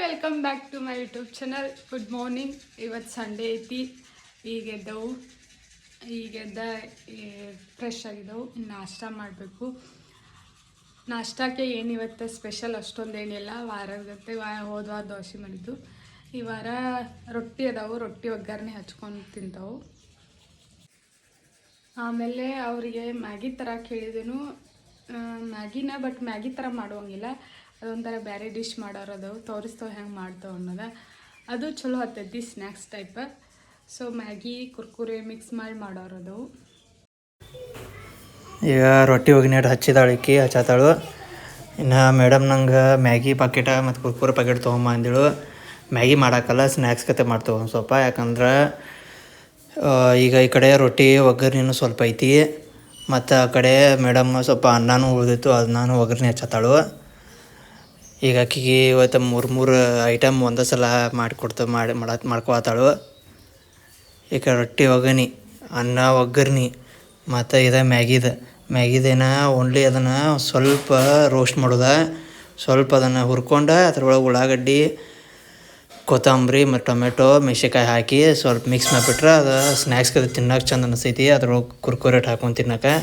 Welcome back to my YouTube channel. Good morning. ಇವತ್ತು Sunday ಐತಿ. ಈಗೆದ್ದ ಫ್ರೆಶ್ ಆಗಿದ್ದವು. ನಾಷ್ಟ ಮಾಡಬೇಕು. ನಾಷ್ಟಕ್ಕೆ ಏನಿವತ್ತು ಸ್ಪೆಷಲ್ ಅಷ್ಟೊಂದು ಏನಿಲ್ಲ. ವಾರಗತ್ತೆ ಹೋದ ವಾರ ದೋಸೆ ಮಾಡಿದ್ದು. ಈ ವಾರ ರೊಟ್ಟಿ ಅದಾವು. ರೊಟ್ಟಿ ಒಗ್ಗರಣೆ ಹಚ್ಕೊಂಡು ತಿಂತಾವು. ಆಮೇಲೆ ಅವರಿಗೆ ಮ್ಯಾಗಿ ಥರ ಕೇಳಿದೆನು. ಮ್ಯಾಗಿನ ಬಟ್ ಮ್ಯಾಗಿ ಥರ ಮಾಡುವಂಗಿಲ್ಲ. ಅದೊಂಥರ ಬೇರೆ ಡಿಶ್ ಮಾಡೋರು ಅದಾವು. ತೋರಿಸ್ತವೆ ಹೆಂಗೆ ಮಾಡ್ತಾವೆ ಅನ್ನೋದು. ಅದು ಚಲೋ ಹತ್ತೈತಿ, snacks type. So Maggi Kurkure mix ಮಾಡಿ ಮಾಡೋರು ಅದಾವು. ಈಗ ರೊಟ್ಟಿ ಒಗ್ಗರಣೆ ಹಚ್ಚಿದಾಳಿಕ್ಕಿ ಹಚ್ಚತಾಳು. ಇನ್ನು ಮೇಡಮ್ ನಂಗೆ ಮ್ಯಾಗಿ ಪಾಕೆಟ ಮತ್ತು ಕುರ್ಕುರೆ ಪ್ಯಾಕೆಟ್ ತೊಗೊಂಬ ಅಂದೇಳು. ಮ್ಯಾಗಿ ಮಾಡೋಕ್ಕಲ್ಲ, ಸ್ನ್ಯಾಕ್ಸ್ ಕತೆ ಮಾಡ್ತೇವೆ ಒಂದು ಸ್ವಲ್ಪ. ಯಾಕಂದ್ರೆ ಈಗ ಈ ಕಡೆ ರೊಟ್ಟಿ ಒಗ್ಗರಣೆನೂ ಸ್ವಲ್ಪ ಐತಿ. ಮತ್ತು ಆ ಕಡೆ ಮೇಡಮ್ ಸ್ವಲ್ಪ ಅನ್ನನೂ ಉಳಿದಿತ್ತು, ಅದನ್ನೂ ಒಗ್ಗರಣೆ ಹಚ್ಚತಾಳು. ಈಗ ಅಕ್ಕಿಗೆ ಇವತ್ತು ಮೂರು ಐಟಮ್ ಒಂದೇ ಸಲ ಮಾಡ್ಕೊತಾಳು. ಈಗ ರೊಟ್ಟಿ ಒಗ್ಗರಣೆ, ಅನ್ನ ಒಗ್ಗರಣೆ ಮತ್ತು ಇದು ಮ್ಯಾಗಿದೇನ ಓನ್ಲಿ ಅದನ್ನು ಸ್ವಲ್ಪ ರೋಸ್ಟ್ ಮಾಡೋದು. ಸ್ವಲ್ಪ ಅದನ್ನು ಹುರ್ಕೊಂಡು ಅದ್ರೊಳಗೆ ಉಳ್ಳಾಗಡ್ಡಿ, ಕೊತ್ತಂಬರಿ ಮತ್ತು ಟೊಮೆಟೊ, ಮೆಣಸಿನ್ಕಾಯಿ ಹಾಕಿ ಸ್ವಲ್ಪ ಮಿಕ್ಸ್ ಮಾಡಿಬಿಟ್ರೆ ಅದು ಸ್ನ್ಯಾಕ್ಸ್ಗೆ ತಿನ್ನೋಕೆ ಚಂದ ಅನಿಸ್ತೈತಿ. ಅದ್ರೊಳಗೆ ಕುರ್ಕುರೆ ಹಾಕೊಂಡು ತಿನ್ನೋಕೆ.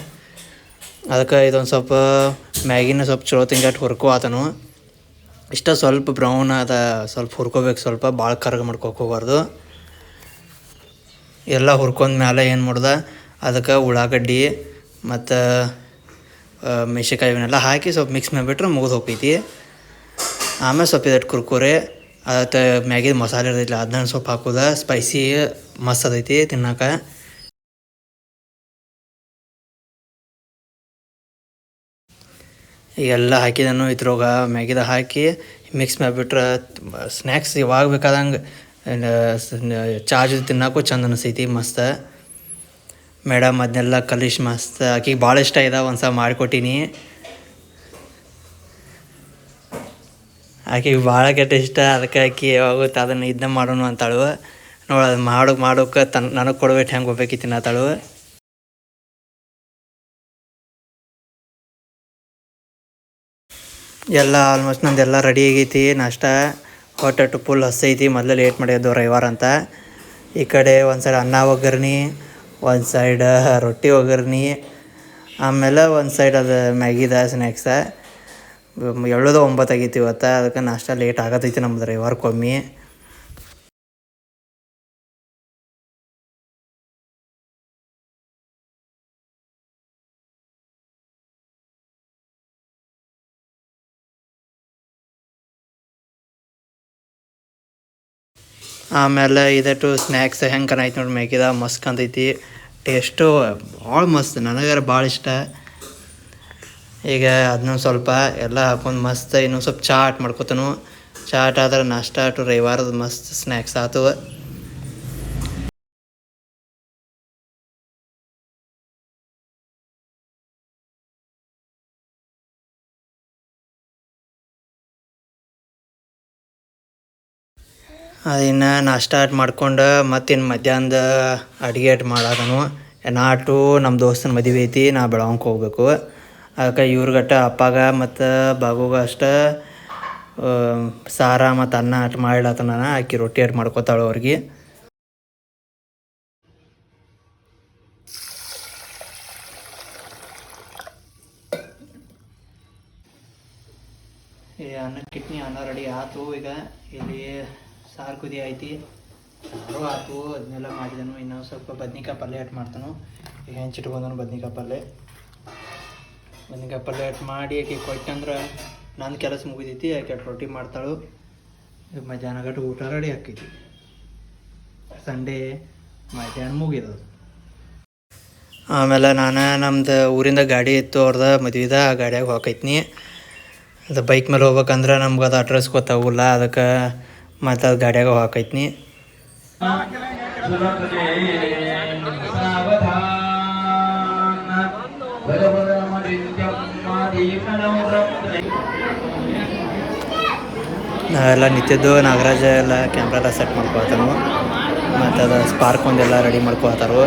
ಅದಕ್ಕೆ ಇದೊಂದು ಸ್ವಲ್ಪ ಮ್ಯಾಗಿನ ಸ್ವಲ್ಪ ಚಲೋ ತಿಂಗಟ್ಟು ಹುರ್ಕೊ ಇಷ್ಟ ಸ್ವಲ್ಪ ಬ್ರೌನ್ ಅದ, ಸ್ವಲ್ಪ ಹುರ್ಕೋಬೇಕು. ಸ್ವಲ್ಪ ಭಾಳ ಕರ್ಗ ಹೋಗ್ಬಾರ್ದು. ಎಲ್ಲ ಹುರ್ಕೊಂಡ ಮೇಲೆ ಏನು ಮಾಡ್ದೆ, ಅದಕ್ಕೆ ಉಳ್ಳಾಗಡ್ಡಿ ಮತ್ತು ಮೆಣಸಿನ್ಕಾಯಿ ಇವನ್ನೆಲ್ಲ ಹಾಕಿ ಸ್ವಲ್ಪ ಮಿಕ್ಸ್ ಮಾಡಿಬಿಟ್ರೆ ಮುಗಿದು ಹೋಗ್ತೈತಿ. ಆಮೇಲೆ ಸ್ವಲ್ಪ ಇದಟ್ಟು ಕುರ್ಕುರೆ ಅದಕ್ಕೆ ಮ್ಯಾಗಿದ ಮಸಾಲೆ ಇರ್ತೈತಿಲ್ಲ ಅದನ್ನ ಸ್ವಲ್ಪ ಹಾಕೋದ. ಸ್ಪೈಸಿ ಮಸ್ತ್ ಅದೈತಿ ತಿನ್ನೋಕೆ. ಎಲ್ಲ ಹಾಕಿದನು ಇದ್ರೊಳಗ ಮ್ಯಾಗಿದ ಹಾಕಿ ಮಿಕ್ಸ್ ಮಾಡಿಬಿಟ್ರೆ ಸ್ನ್ಯಾಕ್ಸ್ ಯಾವಾಗ ಬೇಕಾದಂಗೆ ಚಾ ಜೊತೆ ತಿನ್ನೋಕ್ಕೂ ಚಂದ ಅನಿಸ್ತೈತಿ, ಮಸ್ತ್. ಮೇಡಮ್ ಅದನ್ನೆಲ್ಲ ಕಲಿಸಿ ಮಸ್ತ್. ಆಕಿಗೆ ಭಾಳ ಇಷ್ಟ ಇದೆ. ಒಂದು ಸಲ ಮಾಡಿಕೊಟ್ಟೀನಿ. ಆಕೆಗೆ ಭಾಳ ಕೆಟ್ಟ ಇಷ್ಟ. ಅದಕ್ಕೆ ಆಕೆ ಯಾವಾಗುತ್ತೆ ಅದನ್ನು ಇದನ್ನ ಮಾಡೋಣ ಅಂತಾಳು. ನೋಡಿ ಅದು ಮಾಡೋಕೆ ನನಗೆ ಕೊಡ್ಬೇಕು ಹೆಂಗೆ ಹೋಗ್ಬೇಕಿತ್ತು ತಿನ್ನತ್ತಾಳು. ಎಲ್ಲ ಆಲ್ಮೋಸ್ಟ್ ನಂದೆಲ್ಲ ರೆಡಿ ಆಗೈತಿ. ನಾಷ್ಟ ಹೊಟ್ಟೆಟ್ಟು ಫುಲ್ ಹಸೈತಿ. ಮೊದಲೇ ಲೇಟ್ ಮಾಡಿದ್ದು ರವಿವಾರ ಅಂತ. ಈ ಕಡೆ ಒಂದು ಸೈಡ್ ಅನ್ನ ಒಗ್ಗರಣೆ, ಒಂದು ಸೈಡ್ ರೊಟ್ಟಿ ಒಗ್ಗರಣೆ, ಆಮೇಲೆ ಒಂದು ಸೈಡ್ ಅದು ಮ್ಯಾಗಿದ ಸ್ನ್ಯಾಕ್ಸ. 7-9 ಆಗೈತಿ ಇವತ್ತು. ಅದಕ್ಕೆ ನಾಷ್ಟ ಲೇಟ್ ಆಗತೈತಿ ನಮ್ದು ರವಿವಾರಕ್ಕೊಮ್ಮೆ. ಆಮೇಲೆ ಇದಟ್ಟು ಸ್ನ್ಯಾಕ್ಸ್ ಹೆಂಗೆ ಕನಾಯ್ತು ನೋಡಿ. ಮ್ಯಾಗಿದ ಮಸ್ತ್ ಕಂತೈತಿ. ಟೇಸ್ಟು ಭಾಳ ಮಸ್ತ್. ನನಗಾರ ಭಾಳ ಇಷ್ಟ. ಈಗ ಅದನ್ನೂ ಸ್ವಲ್ಪ ಎಲ್ಲ ಹಾಕೊಂಡು ಮಸ್ತ್ ಇನ್ನೊಂದು ಸ್ವಲ್ಪ ಚಾಟ್ ಮಾಡ್ಕೊತಾನು. ಚಾಟ್ ಆದ್ರೆ ನಾಷ್ಟ ಟು ರವಿವಾರದ ಮಸ್ತ್ ಸ್ನ್ಯಾಕ್ಸ್ ಆತು. ಅದಿನ್ನು ನಾಷ್ಟ ಮಾಡ್ಕೊಂಡು ಮತ್ತಿನ್ನು ಮಧ್ಯಾಹ್ನದ ಅಡುಗೆ ಮಾಡೋದನು. ನಾಟು ನಮ್ಮ ದೋಸ್ತನ ಮದುವೆ ಐತಿ. ನಾ ಬೆಳಗಾವಿಗೆ ಹೋಗ್ಬೇಕು. ಅದಕ್ಕೆ ಇವ್ರಿಗಟ್ಟ ಅಪ್ಪಗ ಮತ್ತು ಬಾಗುಗ ಅಷ್ಟೇ ಸಾರ ಮತ್ತು ಅನ್ನ ಮಾಡ್ಲಾತ. ನಾನು ಆಕಿ ರೊಟ್ಟಿ ಮಾಡ್ಕೊತಾಳು ಅವ್ರಿಗೆ. ಅನ್ನ ರೆಡಿ ಆಯ್ತು. ಈಗ ಇಲ್ಲಿ ಸಾರು ಕುದಿ ಐತಿ, ಸಾರು ಆಯ್ತು. ಅದನ್ನೆಲ್ಲ ಮಾಡಿದನು. ಇನ್ನೂ ಸ್ವಲ್ಪ ಬದ್ನಿಕಾಯಿ ಪಲ್ಯ ಮಾಡ್ತಾನು. ಈಗ ಹೆಂಚಿಟ್ಕೊಂಡನು ಬದ್ನಿಕಾಯಿ ಪಲ್ಯ ಮಾಡಿ ಆಕೆ ಕೊಟ್ಟಂದ್ರೆ ನನ್ನ ಕೆಲಸ ಮುಗಿದೈತಿ. ಆಕೆ ರೊಟ್ಟಿ ಮಾಡ್ತಾಳು. ಈಗ ಮಧ್ಯಾಹ್ನ ಗಂಟೆ ಊಟ ರೆಡಿ ಆಕೈತಿ. ಸಂಡೇ ಮಧ್ಯಾಹ್ನ ಮುಗಿದದು. ಆಮೇಲೆ ನಾನು ನಮ್ದು ಊರಿಂದ ಗಾಡಿ ಇತ್ತು ಅವ್ರದ ಮದುವೆದ. ಆ ಗಾಡಿಯಾಗ ಹೋಗೈತ್ನಿ. ಅದು ಬೈಕ್ ಮೇಲೆ ಹೋಗ್ಬೇಕಂದ್ರೆ ನಮ್ಗೆ ಅದು ಅಡ್ರೆಸ್ ಗೊತ್ತಾಗಲ್ಲ. ಅದಕ್ಕೆ ಮತ್ತು ಅದು ಗಾಡಿಯಾಗ ಹೋಗೈತ್ನಿ. ನಾವೆಲ್ಲ ನಿಂತಿದ್ದು ನಾಗರಾಜ ಎಲ್ಲ ಕ್ಯಾಮ್ರಾದ ಸೆಟ್ ಮಾಡ್ಕೊಳ್ತಾನು. ಮತ್ತು ಅದು ಸ್ಪಾರ್ಕ್ ಒಂದೆಲ್ಲ ರೆಡಿ ಮಾಡ್ಕೊಳ್ತಾರು.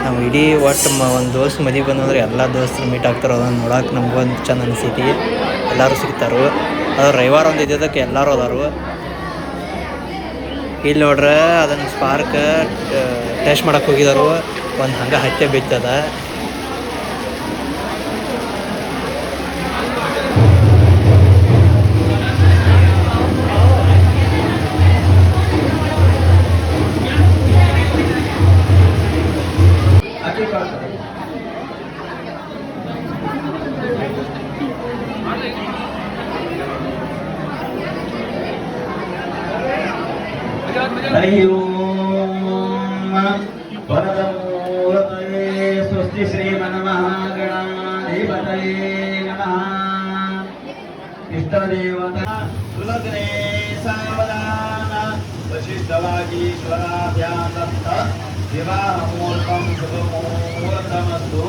ನಾವು ಇಡೀ ಒಟ್ಟು ಒಂದು ದೋಸ್ತ್ ಮದುವೆ ಬಂದಂದ್ರೆ ಎಲ್ಲ ದೋಸ್ತರು ಮೀಟ್ ಆಗ್ತಾರೋ. ಅದನ್ನು ನೋಡೋಕೆ ನಮ್ಗೊಂದು ಚಂದ ಅನಿಸೈತಿ. ಎಲ್ಲರೂ ಸಿಗ್ತಾರೋ. ಅದು ರವಿವಾರ ಒಂದು ಇದ್ದಿದ್ದಕ್ಕೆ ಎಲ್ಲರೂ ಅದಾರು. ಇಲ್ಲಿ ನೋಡ್ರೆ ಅದನ್ನು ಸ್ಪಾರ್ಕ್ ಟೆಸ್ಟ್ ಮಾಡಕ್ಕೆ ಹೋಗಿದ್ದಾರೆ. ಒಂದು ಹಂಗೆ ಹತ್ತೆ ಬಿತ್ತದ. हरि ओम वरदमूर्तये स्वस्ति श्रीमन्महागणाधिपतये नमः इष्टदेवता सुलग्ने सावधान वशिष्ठवागीश्वराभ्यां दत्त विवाहमुहूर्तं शुभमुहूर्तमस्तु.